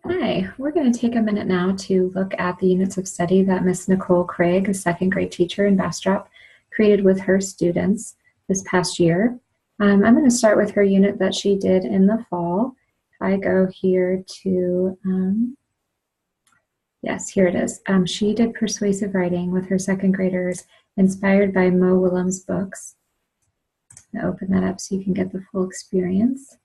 Hi, we're going to take a minute now to look at the units of study that Miss Nicole Craig, a second grade teacher in Bastrop, created with her students this past year. I'm going to start with her unit that she did in the fall. If I go here to, yes, here it is. She did persuasive writing with her second graders, inspired by Mo Willems' books. I'll open that up so you can get the full experience.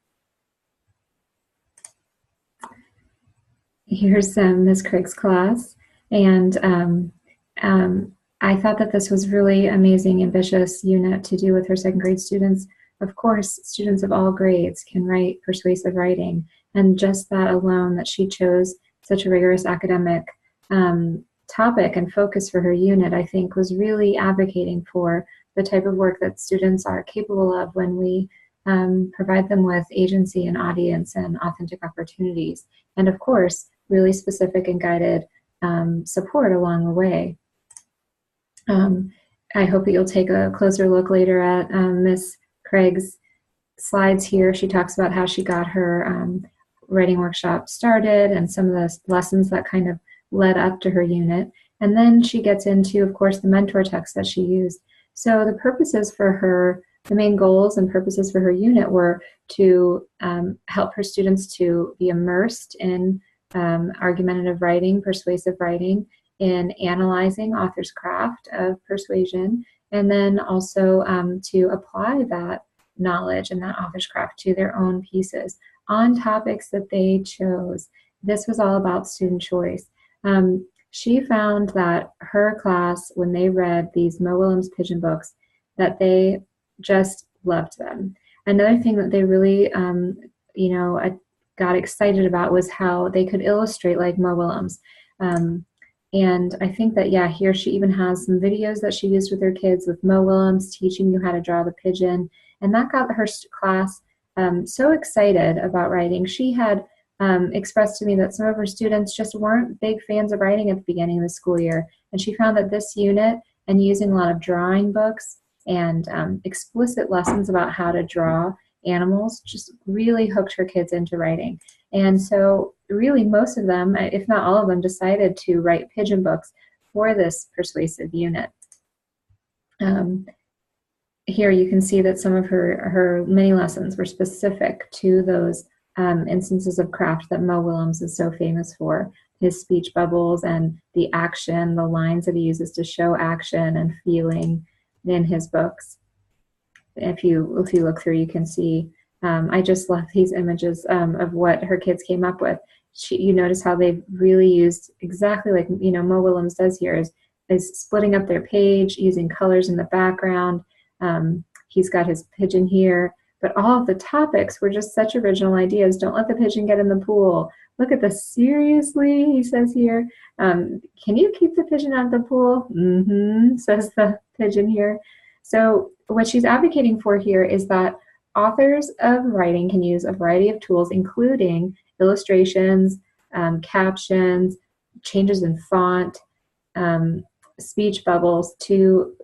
Here's Ms. Craig's class, and I thought that this was really amazing, ambitious unit to do with her second grade students. Of course, students of all grades can write persuasive writing, and just that alone, that she chose such a rigorous academic topic and focus for her unit, I think was really advocating for the type of work that students are capable of when we provide them with agency and audience and authentic opportunities. And of course, really specific and guided support along the way. I hope that you'll take a closer look later at Miss Craig's slides here. She talks about how she got her writing workshop started and some of the lessons that kind of led up to her unit. And then she gets into, of course, the mentor text that she used. So the purposes for her, the main goals and purposes for her unit were to help her students to be immersed in argumentative writing, persuasive writing, in analyzing author's craft of persuasion, and then also to apply that knowledge and that author's craft to their own pieces on topics that they chose. This was all about student choice. She found that her class, when they read these Mo Willems pigeon books, that they just loved them. Another thing that they really, got excited about was how they could illustrate like Mo Willems. And I think that, yeah, here she even has some videos that she used with her kids with Mo Willems teaching you how to draw the pigeon. And that got her class so excited about writing. She had expressed to me that some of her students just weren't big fans of writing at the beginning of the school year. And she found that this unit and using a lot of drawing books and explicit lessons about how to draw animals just really hooked her kids into writing. And so really most of them, if not all of them, decided to write pigeon books for this persuasive unit. Here you can see that some of her mini lessons were specific to those instances of craft that Mo Willems is so famous for. His speech bubbles and the action, the lines that he uses to show action and feeling in his books. If you look through, you can see, I just love these images of what her kids came up with. You notice how they've really used exactly like, Mo Willems does here, is splitting up their page, using colors in the background. He's got his pigeon here, but all of the topics were just such original ideas. Don't let the pigeon get in the pool. Look at this, seriously, he says here. Can you keep the pigeon out of the pool? Says the pigeon here. So what she's advocating for here is that authors of writing can use a variety of tools, including illustrations, captions, changes in font, speech bubbles to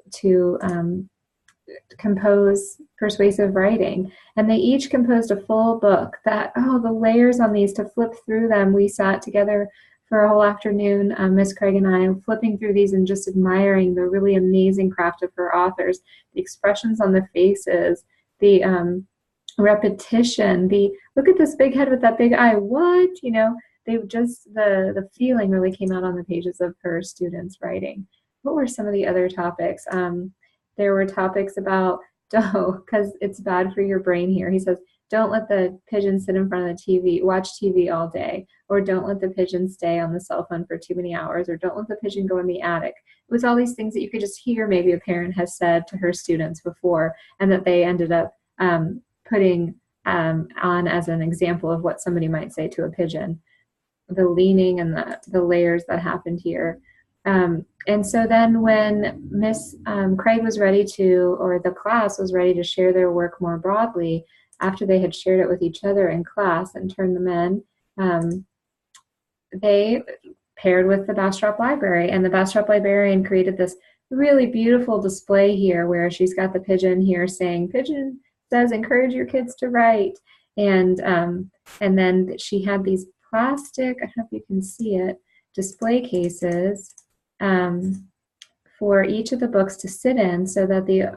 compose persuasive writing. And they each composed a full book that, the layers on these, to flip through them. We sat together for a whole afternoon, Miss Craig and I, flipping through these and just admiring the really amazing craft of her authors, the expressions on the faces, the repetition, the look at this big head with that big eye, what? They just, the feeling really came out on the pages of her students' writing. What were some of the other topics? There were topics about, because it's bad for your brain here. He says, don't let the pigeon sit in front of the TV, watch TV all day, or don't let the pigeon stay on the cell phone for too many hours, or don't let the pigeon go in the attic. It was all these things that you could just hear maybe a parent has said to her students before, and that they ended up putting on as an example of what somebody might say to a pigeon. The leaning and the layers that happened here. And so then when Miss Craig was ready to, or the class was ready to share their work more broadly, after they had shared it with each other in class and turned them in, they paired with the Bastrop Library, and the Bastrop librarian created this really beautiful display here where she's got the pigeon here saying, pigeon says encourage your kids to write, and then she had these plastic, I don't know if you can see it, display cases for each of the books to sit in so that the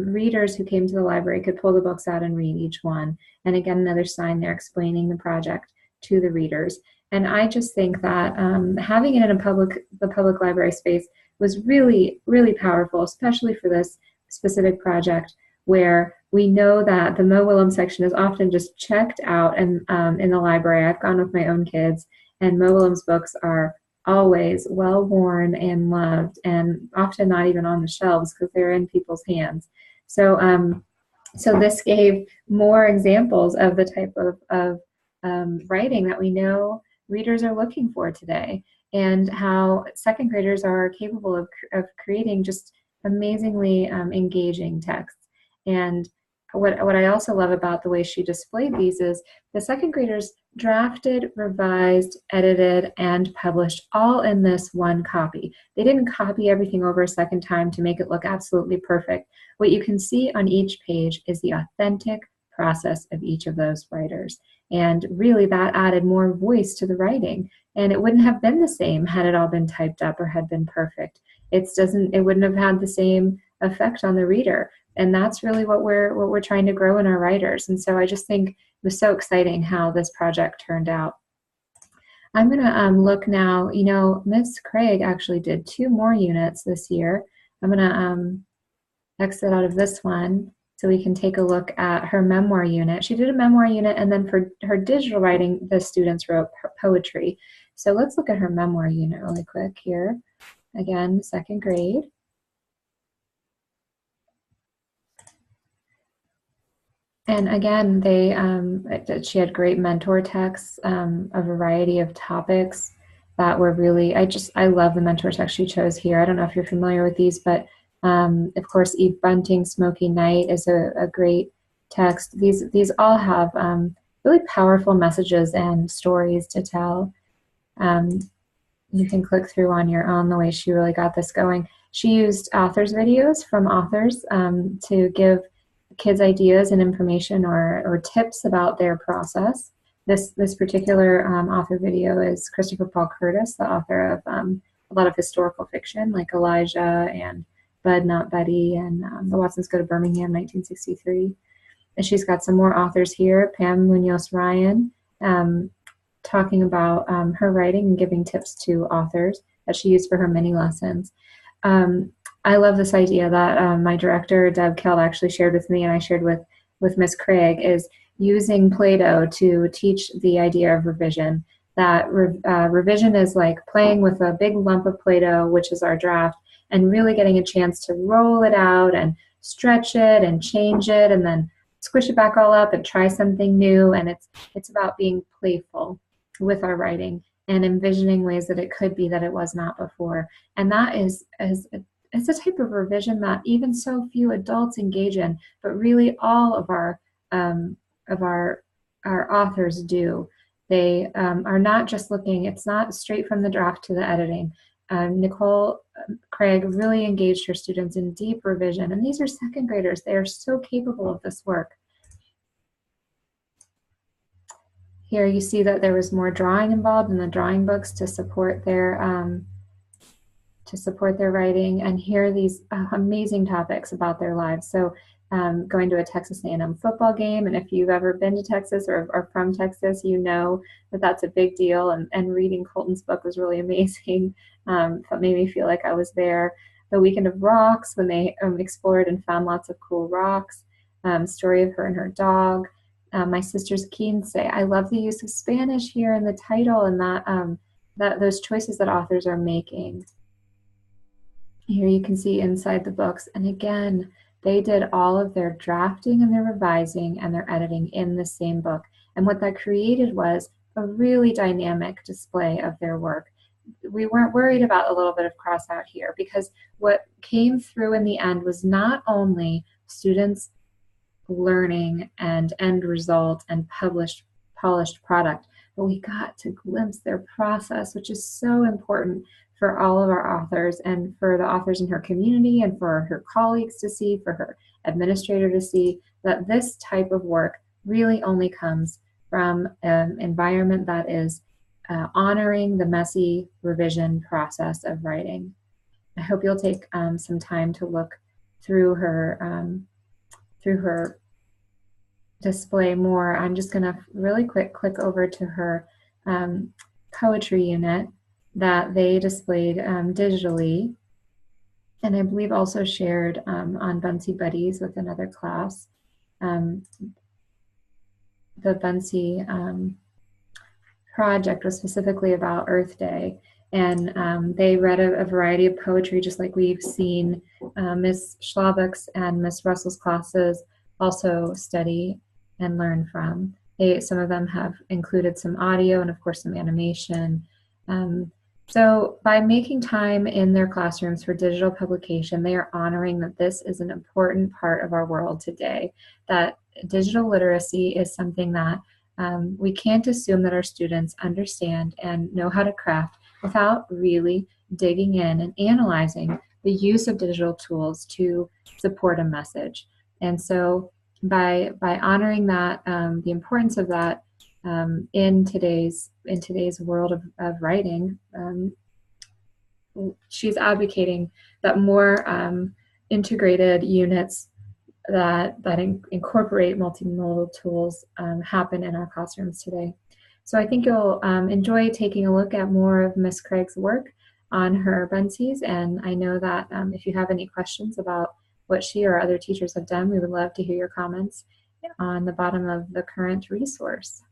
readers who came to the library could pull the books out and read each one. And again, another sign there explaining the project to the readers. And I just think that having it in the public library space was really, really powerful, especially for this specific project where we know that the Mo Willem section is often just checked out and in the library. I've gone with my own kids, and Mo Willem's books are always well worn and loved, and often not even on the shelves because they're in people's hands. So, so this gave more examples of the type of writing that we know readers are looking for today, and how second graders are capable of creating just amazingly engaging texts. And what I also love about the way she displayed these is the second graders drafted, revised, edited, and published all in this one copy. They didn't copy everything over a second time to make it look absolutely perfect. What you can see on each page is the authentic process of each of those writers. And really that added more voice to the writing. And it wouldn't have been the same had it all been typed up or had been perfect. It wouldn't have had the same effect on the reader. And that's really what we're trying to grow in our writers. And so I just think it was so exciting how this project turned out. I'm going to look now. You know, Miss Craig actually did 2 more units this year. I'm going to exit out of this one so we can take a look at her memoir unit. She did a memoir unit, and then for her digital writing, the students wrote poetry. So let's look at her memoir unit really quick here. Again, second grade. And again, she had great mentor texts, a variety of topics that were really, I love the mentor text she chose here. I don't know if you're familiar with these, but of course, Eve Bunting's Smoky Night is a great text. These all have really powerful messages and stories to tell. You can click through on your own the way she really got this going. She used authors' videos from authors to give kids ideas and information or tips about their process. This particular author video is Christopher Paul Curtis, the author of a lot of historical fiction like Elijah and Bud Not Buddy and The Watsons Go to Birmingham, 1963. And she's got some more authors here, Pam Munoz Ryan, talking about her writing and giving tips to authors that she used for her mini lessons. I love this idea that my director, Deb Keld, actually shared with me, and I shared with Miss Craig, is using Play-Doh to teach the idea of revision. That revision is like playing with a big lump of Play-Doh, which is our draft, and really getting a chance to roll it out and stretch it and change it and then squish it back all up and try something new. And it's about being playful with our writing and envisioning ways that it could be that it was not before. And that is it's a type of revision that even so few adults engage in, but really all of our authors do. They are not just looking, it's not straight from the draft to the editing. Nicole Craig really engaged her students in deep revision, and these are second graders. They are so capable of this work. Here you see that there was more drawing involved in the drawing books to support their writing, and here are these amazing topics about their lives. So going to a Texas A&M football game, and if you've ever been to Texas or are from Texas, you know that that's a big deal, and reading Colton's book was really amazing. That made me feel like I was there. The Weekend of Rocks, when they explored and found lots of cool rocks. Story of her and her dog. My sister's keen say, I love the use of Spanish here in the title, and that those choices that authors are making. Here you can see inside the books, and again, they did all of their drafting and their revising and their editing in the same book. And what that created was a really dynamic display of their work. We weren't worried about a little bit of cross out here, because what came through in the end was not only students learning and end result and polished product, but we got to glimpse their process, which is so important for all of our authors and for the authors in her community and for her colleagues to see, for her administrator to see, that this type of work really only comes from an environment that is honoring the messy revision process of writing. I hope you'll take some time to look through her display more. I'm just going to really quick click over to her poetry unit that they displayed digitally, and I believe also shared on Bunsey Buddies with another class. The Bunsey project was specifically about Earth Day, and they read a variety of poetry, just like we've seen Miss Schlabach's and Miss Russell's classes also study and learn from. Some of them have included some audio and of course some animation. So by making time in their classrooms for digital publication, they are honoring that this is an important part of our world today, that digital literacy is something that we can't assume that our students understand and know how to craft without really digging in and analyzing the use of digital tools to support a message. And so by honoring that, the importance of that in today's world of writing, she's advocating that more integrated units that incorporate multimodal tools happen in our classrooms today. So I think you'll enjoy taking a look at more of Miss Craig's work on her Bunseys, and I know that if you have any questions about what she or other teachers have done, we would love to hear your comments on the bottom of the current resource.